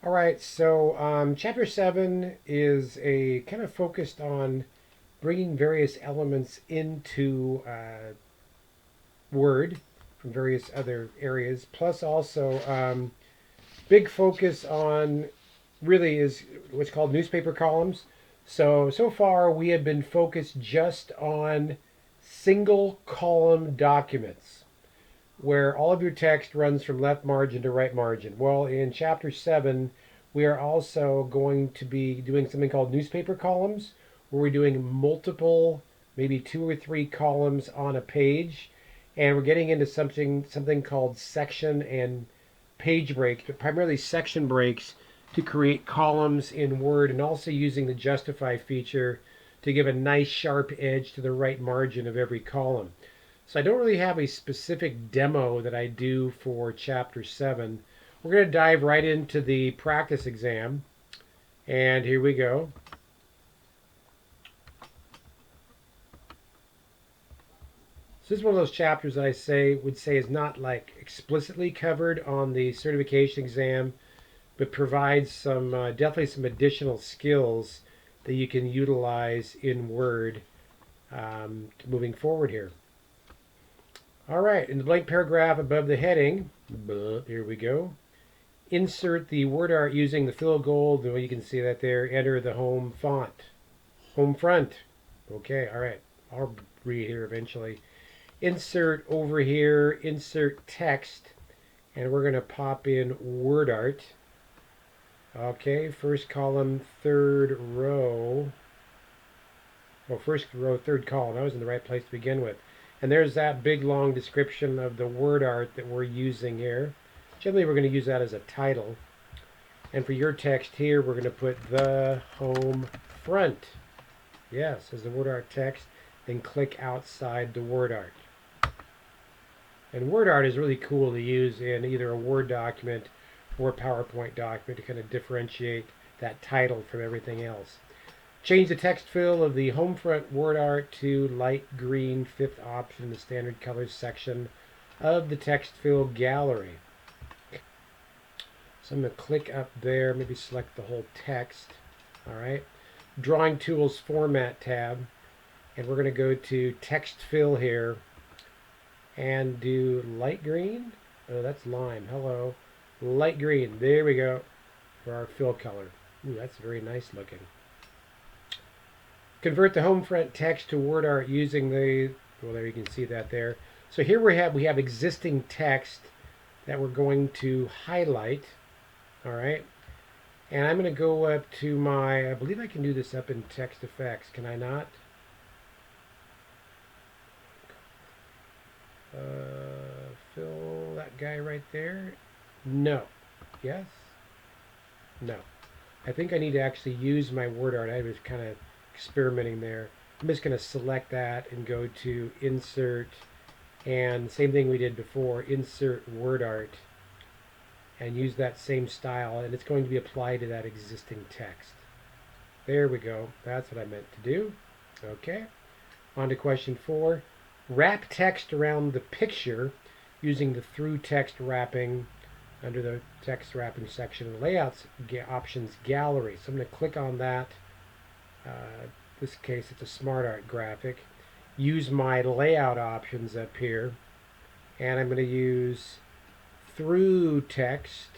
All right, so chapter 7 is a kind of focused on bringing various elements into Word from various other areas, plus also big focus on really is what's called newspaper columns. So far we have been focused just on single column documents where all of your text runs from left margin to right margin. Well, in chapter 7, we are also going to be doing something called newspaper columns, where we're doing multiple, maybe 2 or 3 columns on a page, and we're getting into something called section and page breaks, but primarily section breaks to create columns in Word, and also using the justify feature to give a nice sharp edge to the right margin of every column. So I don't really have a specific demo that I do for chapter 7. We're going to dive right into the practice exam. And here we go. So this is one of those chapters that I would say is not like explicitly covered on the certification exam, but provides some definitely some additional skills that you can utilize in Word moving forward here. All right, in the blank paragraph above the heading, here we go. Insert the WordArt using the fill gold. You can see that there. Enter the home font. Home front. Okay, all right. I'll read here eventually. Insert over here, insert text, and we're going to pop in WordArt. Okay, first column, third row. Well, first row, third column. I was in the right place to begin with. And there's that big long description of the WordArt that we're using here. Generally, we're going to use that as a title. And for your text here, we're going to put the home front. Yes, as the WordArt text. Then click outside the WordArt. And WordArt is really cool to use in either a Word document or a PowerPoint document to kind of differentiate that title from everything else. Change the text fill of the home front WordArt to light green, 5th option in the standard colors section of the text fill gallery. So I'm going to click up there, maybe select the whole text. All right. Drawing Tools Format tab. And we're going to go to text fill here and do light green. Oh, that's lime. Hello. Light green. There we go for our fill color. Ooh, that's very nice looking. Convert the home front text to WordArt using the, well, there you can see that there. So here we have existing text that we're going to highlight. All right. And I'm going to go up to my, I believe I can do this up in text effects. Can I not? Fill that guy right there. No. Yes? No. I think I need to actually use my WordArt. I was kind of experimenting there. I'm just going to select that and go to Insert, and same thing we did before, Insert WordArt, and use that same style, and it's going to be applied to that existing text. There we go. That's what I meant to do. Okay. On to question 4. Wrap text around the picture using the through text wrapping under the text wrapping section of the layouts options gallery. So I'm going to click on that. This case it's a Smartart graphic. Use my layout options up here, and I'm going to use through text.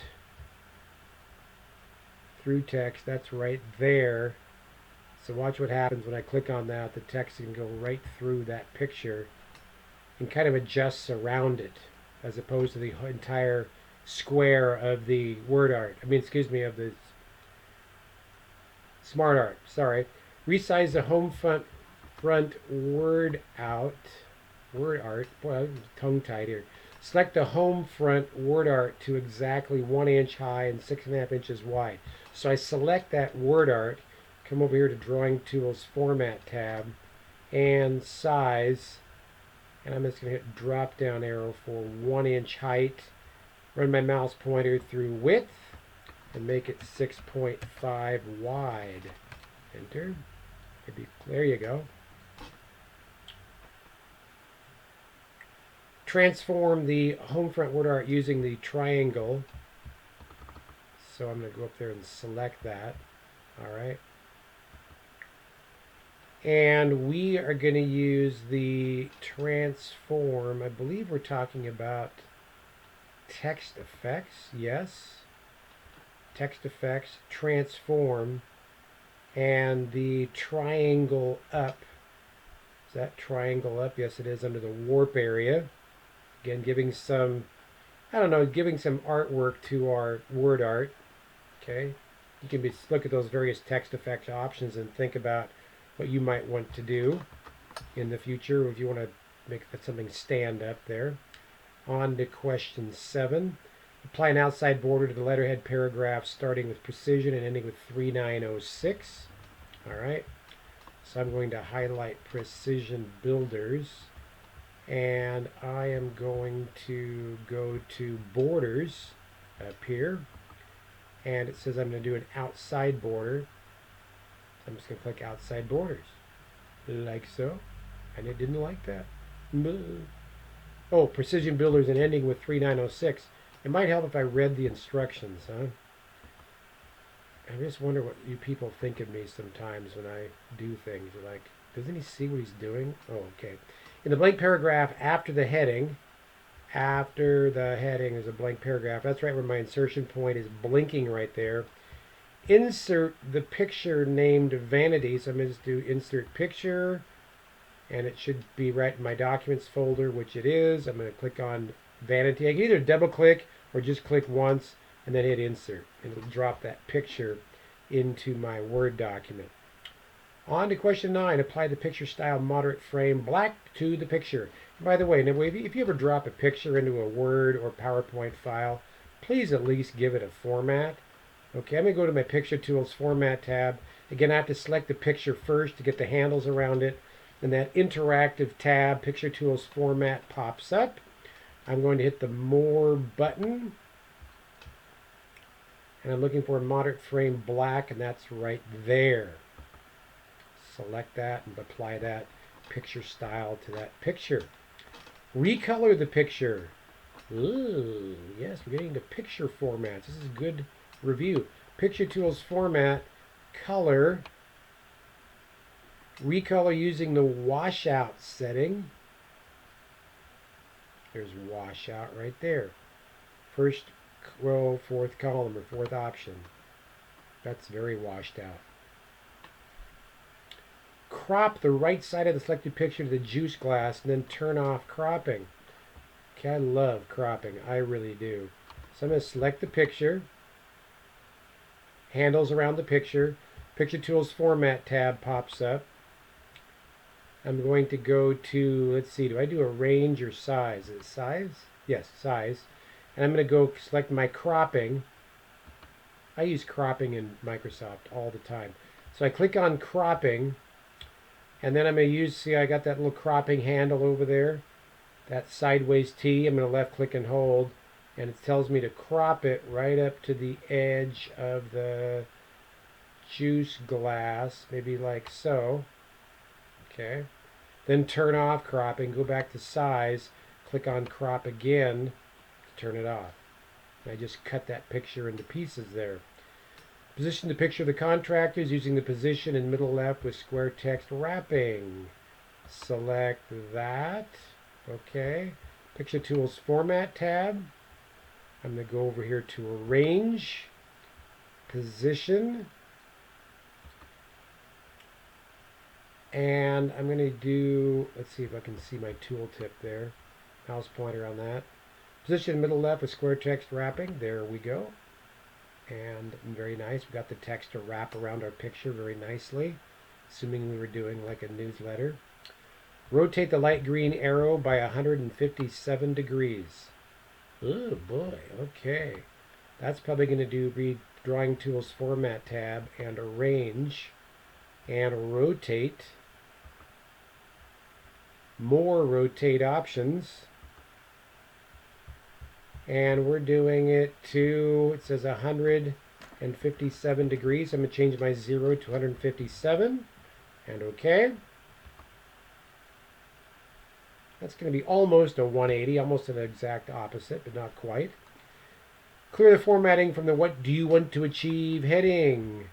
Through text, that's right there. So watch what happens when I click on that. The text can go right through that picture and kind of adjusts around it, as opposed to the entire square of the WordArt. I mean, excuse me, of the Smartart. Sorry. Resize the home front WordArt. WordArt. Boy, I'm tongue-tied here. Select the home front WordArt to exactly 1 inch high and 6.5 inches wide. So I select that WordArt, come over here to Drawing Tools Format tab, and size, and I'm just going to hit drop down arrow for 1 inch height. Run my mouse pointer through width and make it 6.5 wide. Enter. Maybe, there you go. Transform the home front WordArt using the triangle So I'm going to go up there and select that. All right. And we are going to use the transform. I believe we're talking about text effects. Yes. Text effects, transform, and the triangle up. Is that triangle up? Yes, it is, under the warp area. Again, giving some, I don't know, giving some artwork to our word art. Okay. You can look at those various text effect options and think about what you might want to do in the future if you want to make something stand up there. On to question 7. Apply an outside border to the letterhead paragraph starting with precision and ending with 3906. All right. So I'm going to highlight precision builders, and I am going to go to borders up here, and it says I'm going to do an outside border. I'm just going to click outside borders, like so, and it didn't like that. Oh, precision builders and ending with 3906. It might help if I read the instructions, huh? I just wonder what you people think of me sometimes when I do things. You're like, doesn't he see what he's doing? Oh, okay. In the blank paragraph after the heading, there's a blank paragraph. That's right where my insertion point is blinking right there. Insert the picture named vanity. So I'm going to just do insert picture, and it should be right in my documents folder, which it is. I'm going to click on vanity. I can either double click or just click once and then hit insert, and it'll drop that picture into my Word document. On to question 9. Apply the picture style moderate frame black to the picture. And by the way, if you ever drop a picture into a Word or PowerPoint file, please at least give it a format. Okay, I'm going to go to my Picture Tools Format tab. Again, I have to select the picture first to get the handles around it. And that interactive tab, Picture Tools Format, pops up. I'm going to hit the More button. And I'm looking for a moderate frame black, and that's right there. Select that and apply that picture style to that picture. Recolor the picture. Ooh, yes, we're getting into picture formats. This is a good review. Picture Tools Format, color. Recolor using the washout setting. There's washout right there. First row, fourth column, or fourth option. That's very washed out. Crop the right side of the selected picture to the juice glass and then turn off cropping. Okay, I love cropping. I really do. So I'm going to select the picture. Handles around the picture. Picture Tools Format tab pops up. I'm going to go to, let's see, do I do a range or size? Is it size? Yes, size. And I'm going to go select my cropping. I use cropping in Microsoft all the time. So I click on cropping, and then I'm going to use, see, I got that little cropping handle over there, that sideways T. I'm going to left click and hold, and it tells me to crop it right up to the edge of the juice glass, maybe like so. Okay. Then turn off cropping, go back to size, click on crop again to turn it off. And I just cut that picture into pieces there. Position the picture of the contractors using the position in middle left with square text wrapping. Select that. Okay. Picture Tools Format tab. I'm going to go over here to Arrange, Position, and I'm going to do, let's see if I can see my tooltip there. Mouse pointer on that. Position in middle left with square text wrapping. There we go. And very nice. We got the text to wrap around our picture very nicely, assuming we were doing like a newsletter. Rotate the light green arrow by 157 degrees. Oh boy, okay. That's probably going to do Drawing Tools Format tab and Arrange and Rotate. More rotate options. And we're doing it to, it says 157 degrees. I'm going to change my 0 to 157. And OK. That's going to be almost a 180, almost an exact opposite, but not quite. Clear the formatting from the what do you want to achieve heading.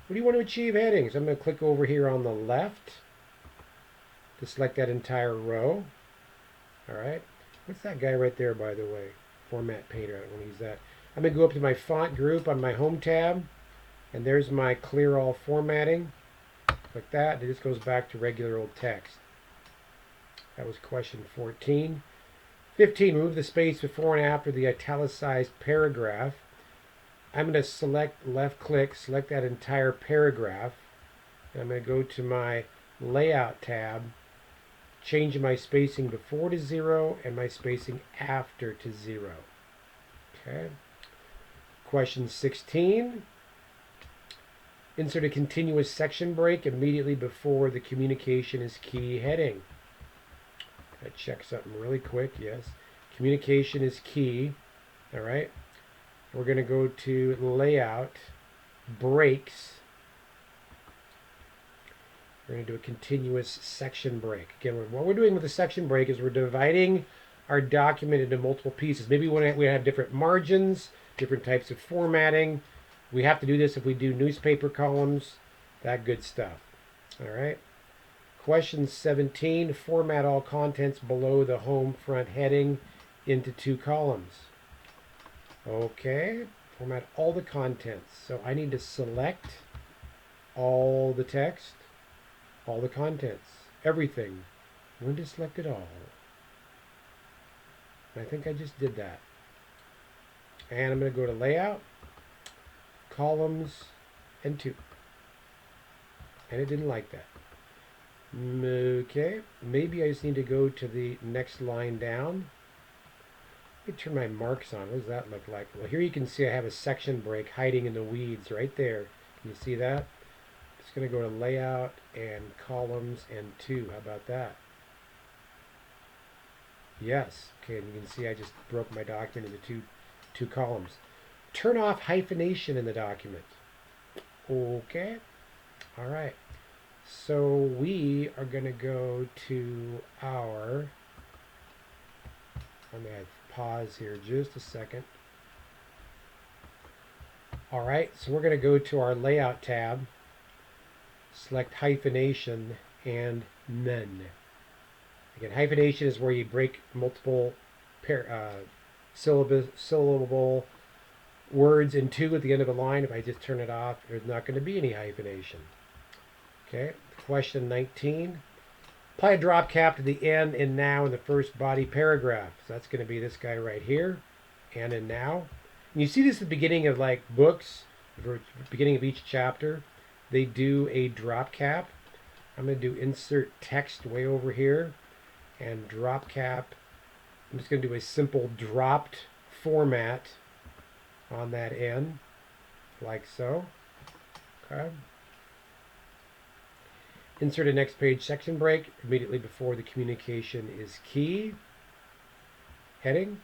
What do you want to achieve heading? So I'm going to click over here on the left to select that entire row. All right. What's that guy right there, by the way? Format Painter. I don't want to use that. I'm going to go up to my font group on my home tab, and there's my clear all formatting. Like that. It just goes back to regular old text. That was question 14. 15. Remove the space before and after the italicized paragraph. I'm going to select left click, select that entire paragraph. And I'm going to go to my layout tab, change my spacing before to 0 and my spacing after to 0. Okay. Question 16. Insert a continuous section break immediately before the communication is key heading. I check something really quick. Yes. Communication is key. All right. We're going to go to layout, breaks. We're going to do a continuous section break. Again, what we're doing with the section break is we're dividing our document into multiple pieces. Maybe we have different margins, different types of formatting. We have to do this if we do newspaper columns, that good stuff. All right. Question 17, format all contents below the home front heading into 2 columns. Okay, format all the contents. So I need to select all the text, all the contents, everything. I'm going to select it all. And I think I just did that. And I'm going to go to layout, columns, and 2. And it didn't like that. Okay, maybe I just need to go to the next line down. Let me turn my marks on. What does that look like? Well, here you can see I have a section break hiding in the weeds right there. Can you see that? Just going to go to layout and columns and 2. How about that? Yes. Okay, and you can see I just broke my document into two columns. Turn off hyphenation in the document. Okay. All right. So we are going to go to our, I'm going to pause here just a second. All right, so we're going to go to our layout tab, select hyphenation and none. Again, hyphenation is where you break multiple syllable words in 2 at the end of a line. If I just turn it off, there's not going to be any hyphenation. Okay, question 19. Apply a drop cap to the end and now in the first body paragraph. So that's going to be this guy right here, and in now. And you see this at the beginning of like books, the beginning of each chapter, they do a drop cap. I'm going to do insert text way over here and drop cap. I'm just going to do a simple dropped format on that end, like so. Okay. Insert a next page section break immediately before the communication is key. Heading.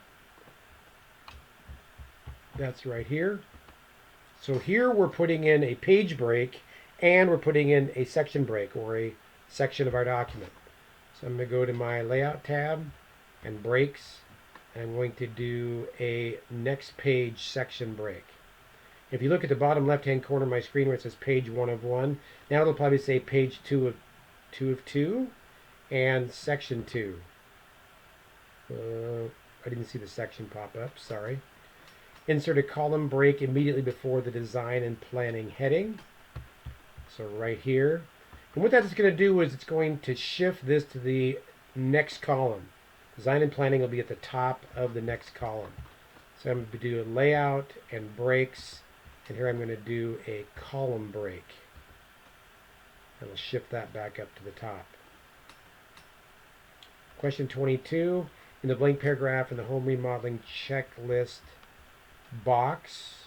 That's right here. So here we're putting in a page break and we're putting in a section break or a section of our document. So I'm going to go to my layout tab and breaks. I'm going to do a next page section break. If you look at the bottom left-hand corner of my screen where it says page 1 of 1, now it'll probably say page 2 of 2 and section 2. I didn't see the section pop up, sorry. Insert a column break immediately before the design and planning heading. So right here. And what that's going to do is it's going to shift this to the next column. Design and planning will be at the top of the next column. So I'm going to do a layout and breaks. And here I'm going to do a column break. And we'll shift that back up to the top. Question 22. In the blank paragraph in the home remodeling checklist box.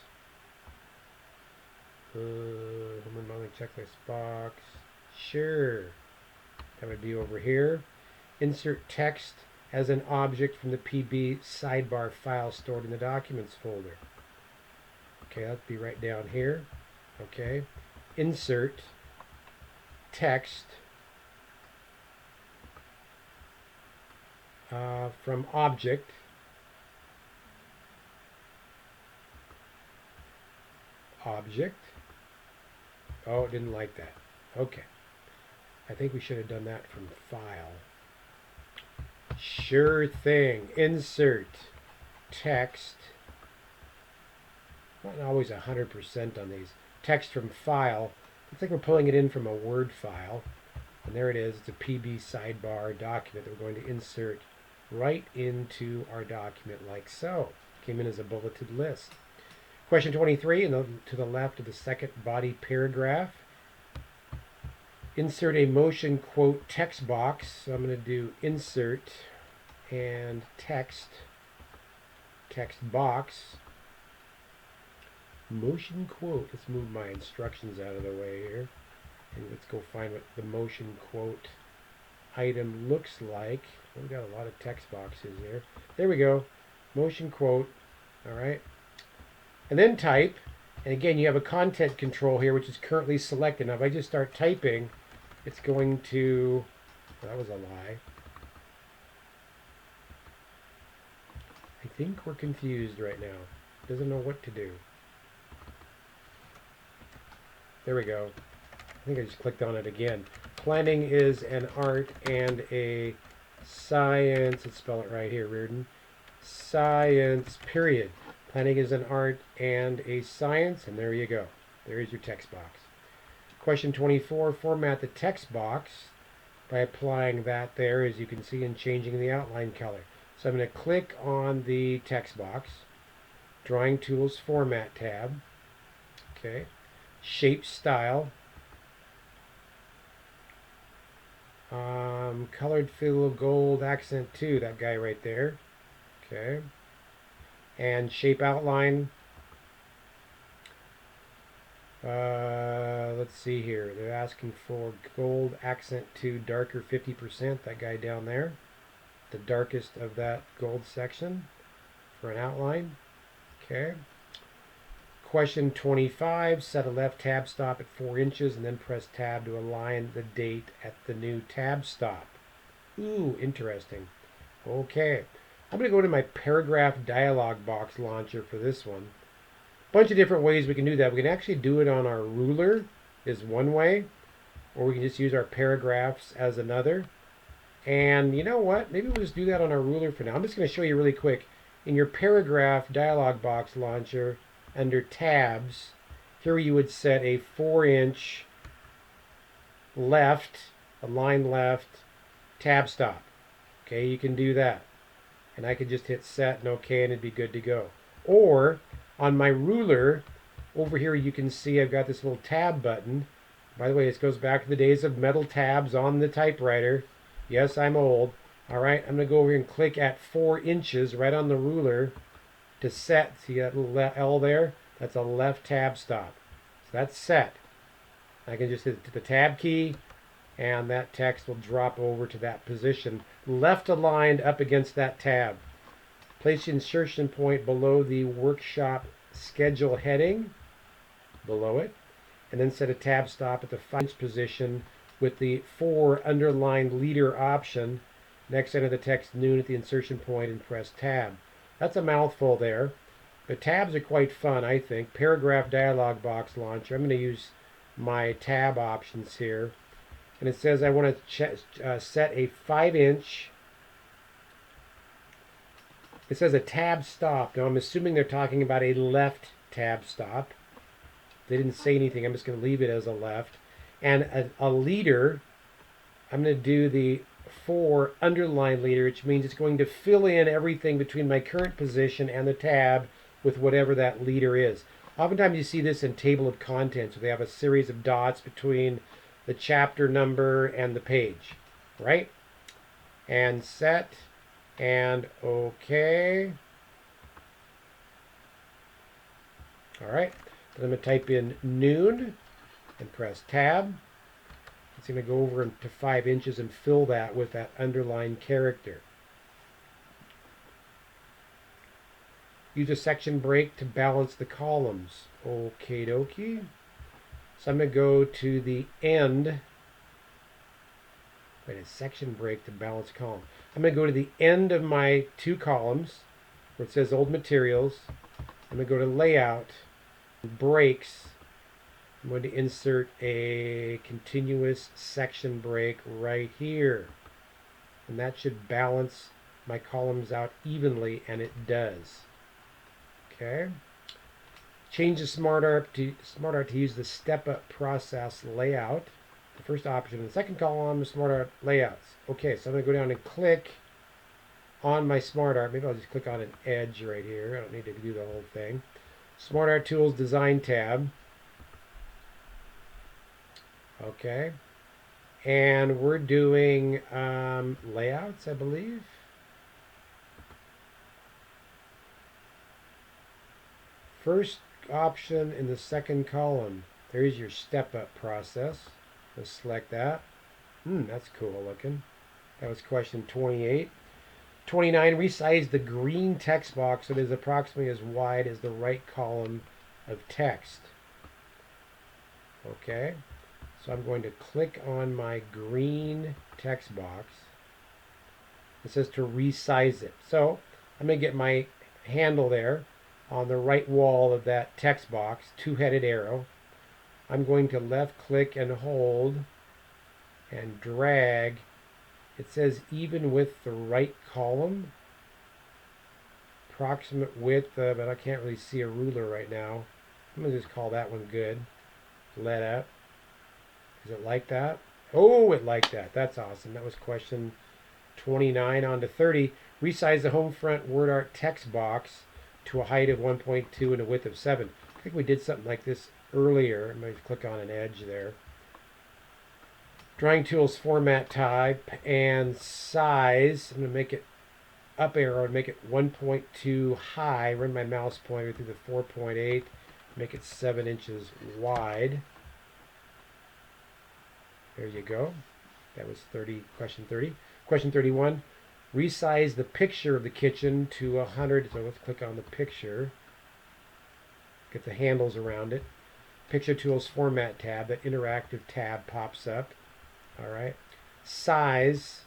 Home remodeling checklist box. Sure. That would be over here. Insert text as an object from the PB sidebar file stored in the documents folder. Okay, that'd be right down here. Okay. Insert text from object object. Oh, it didn't like that. Okay. I think we should have done that from file. Sure thing. Insert text. Not always 100% on these. Text from file. Looks like we're pulling it in from a Word file. And there it is. It's a PB sidebar document that we're going to insert right into our document like so. Came in as a bulleted list. Question 23, to the left of the second body paragraph. Insert a motion quote text box. So I'm going to do insert and text box. Motion quote. Let's move my instructions out of the way here. And let's go find what the motion quote item looks like. We've got a lot of text boxes here. There we go. Motion quote. All right. And then type. And again, you have a content control here, which is currently selected. Now, if I just start typing, it's going to... That was a lie. I think we're confused right now. Doesn't know what to do. There we go. I think I just clicked on it again. Planning is an art and a science. Let's spell it right here, Reardon. Science, period. Planning is an art and a science, and there you go. There is your text box. Question 24, format the text box by applying that there, as you can see, and changing the outline color. So I'm going to click on the text box, Drawing Tools Format tab, okay, Shape Style, Colored Fill Gold Accent 2, that guy right there, okay, and Shape Outline. Let's see here. They're asking for gold accent 2 darker 50%. That guy down there. The darkest of that gold section for an outline. Okay. Question 25. Set a left tab stop at 4 inches and then press tab to align the date at the new tab stop. Ooh, interesting. Okay. I'm going to go to my paragraph dialog box launcher for this one. Bunch of different ways we can do that. We can actually do it on our ruler is one way, or we can just use our paragraphs as another. And you know what? Maybe we'll just do that on our ruler for now. I'm just going to show you really quick. In your paragraph dialog box launcher, under tabs, here you would set a 4-inch left, a line left, tab stop. Okay, you can do that. And I could just hit set and OK, and it'd be good to go. Or on my ruler, over here you can see I've got this little tab button. By the way, this goes back to the days of metal tabs on the typewriter. Yes, I'm old. All right, I'm going to go over here and click at 4 inches right on the ruler to set. See that little L there? That's a left tab stop. So that's set. I can just hit the tab key, and that text will drop over to that position, left aligned up against that tab. Place the insertion point below the workshop schedule heading, below it, and then set a tab stop at the 5-inch position with the 4 underlined leader option. Next, enter the text noon at the insertion point and press tab. That's a mouthful there, but tabs are quite fun, I think. Paragraph dialog box launcher. I'm going to use my tab options here. And it says I want to set a 5-inch. It says a tab stop. Now I'm assuming they're talking about a left tab stop. They didn't say anything. I'm just going to leave it as a left. And a leader, I'm going to do the 4 underline leader, which means it's going to fill in everything between my current position and the tab with whatever that leader is. Oftentimes you see this in table of contents, where they have a series of dots between the chapter number and the page, right? And set, and OK. All right, then I'm going to type in noon and press tab. It's going to go over to 5 inches and fill that with that underlined character. Use a section break to balance the columns. Okie dokie. So I'm going to go to the end. Wait, a section break to balance column. I'm going to go to the end of my 2 columns where it says old materials. I'm going to go to layout, breaks, I'm going to insert a continuous section break right here. And that should balance my columns out evenly, and it does. Okay. Change the Smartart to use the step-up process layout. The first option. In the second column is Smartart layouts. Okay, so I'm going to go down and click on my Smartart. Maybe I'll just click on an edge right here. I don't need to do the whole thing. Smartart Tools Design tab. Okay. And we're doing layouts, I believe. First option in the second column. There's your step-up process. Let's select that. That's cool looking. That was question 28. 29, resize the green text box so it is approximately as wide as the right column of text. Okay, so I'm going to click on my green text box. It says to resize it. So I'm going to get my handle there on the right wall of that text box, two-headed arrow. I'm going to left click and hold and drag. It says even with the right column, approximate width, but I can't really see a ruler right now. I'm going to just call that one good. Let up. Is it like that? Oh, it liked that. That's awesome. That was question 29. On to 30. Resize the home front WordArt text box to a height of 1.2 and a width of 7. I think we did something like this earlier. I'm going to click on an edge there. Drawing tools format type and size. I'm going to make it up arrow and make it 1.2 high. Run my mouse pointer through the 4.8. Make it 7 inches wide. There you go. That was question 30. Question 31. Resize the picture of the kitchen to 100. So let's click on the picture. Get the handles around it. Picture Tools Format tab. That interactive tab pops up. All right. Size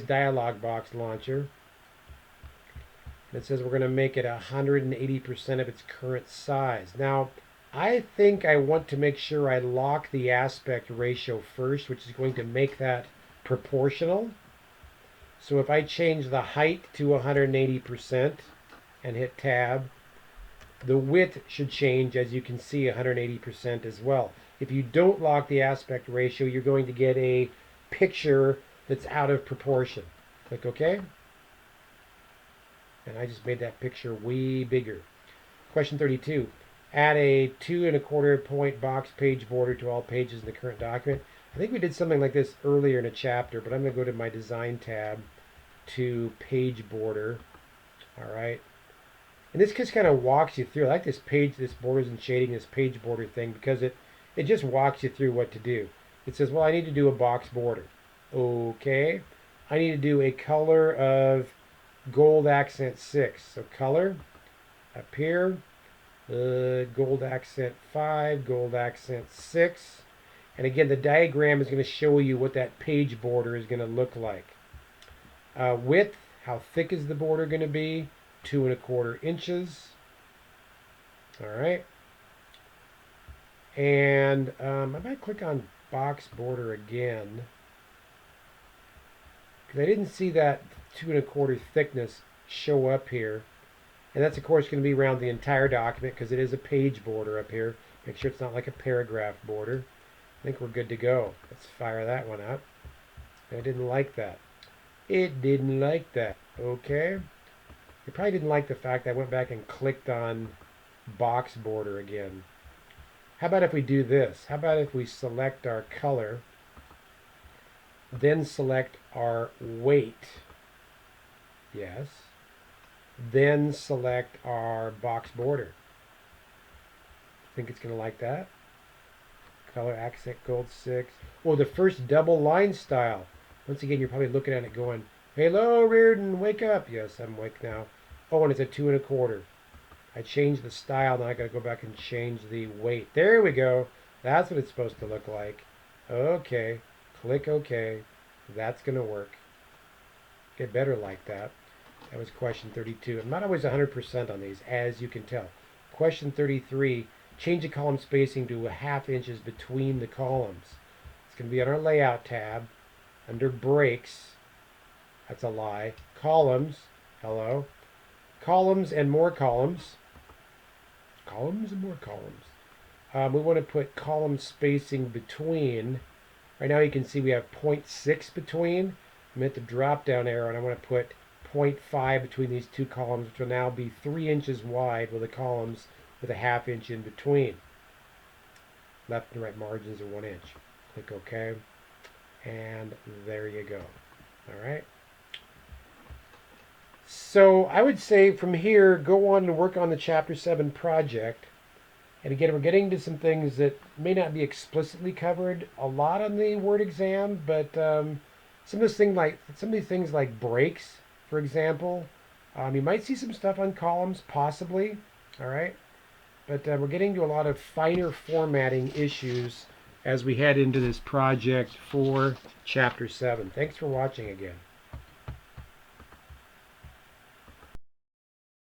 dialog box launcher. It says we're going to make it 180% of its current size. Now, I think I want to make sure I lock the aspect ratio first, which is going to make that proportional. So if I change the height to 180% and hit tab, the width should change, as you can see, 180% as well. If you don't lock the aspect ratio, you're going to get a picture that's out of proportion. Click OK. And I just made that picture way bigger. Question 32. Add a 2 1/4 point box page border to all pages in the current document. I think we did something like this earlier in a chapter, but I'm going to go to my design tab to page border. All right. And this just kind of walks you through. I like this borders and shading, this page border thing, because it just walks you through what to do. It says, well, I need to do a box border. Okay. I need to do a color of gold accent 6. So color up here, gold accent 5, gold accent 6. And again, the diagram is going to show you what that page border is going to look like. Width, how thick is the border going to be? 2 1/4 inches. All right. And I might click on box border again, because I didn't see that 2 1/4 thickness show up here. And that's, of course, going to be around the entire document because it is a page border up here. Make sure it's not like a paragraph border. I think we're good to go. Let's fire that one up. I didn't like that. It didn't like that. Okay. It probably didn't like the fact that I went back and clicked on box border again. How about if we do this? How about if we select our color, then select our weight? Yes. Then select our box border. Think it's going to like that? Color accent gold 6. Oh, the first double line style. Once again, you're probably looking at it going, hello, Reardon, wake up. Yes, I'm awake now. Oh, and it's a 2 1/4. I changed the style. Now I got to go back and change the weight. There we go. That's what it's supposed to look like. Okay. Click OK. That's going to work. Get better like that. That was question 32. I'm not always 100% on these, as you can tell. Question 33, change the column spacing to 1/2 inches between the columns. It's going to be on our Layout tab, under Breaks. That's a lie. Columns, hello. Columns and more columns. Columns and more columns. We want to put column spacing between. Right now you can see we have 0.6 between. I'm at the drop down arrow and I want to put 0.5 between these two columns, which will now be 3 inches wide with the columns with 1/2 inch in between. Left and right margins are 1 inch. Click OK. And there you go. All right. So I would say from here, go on and work on the Chapter 7 project. And again, we're getting to some things that may not be explicitly covered a lot on the word exam, but some of these things like breaks, for example, you might see some stuff on columns, possibly. All right, but we're getting to a lot of finer formatting issues as we head into this project for Chapter 7. Thanks for watching again.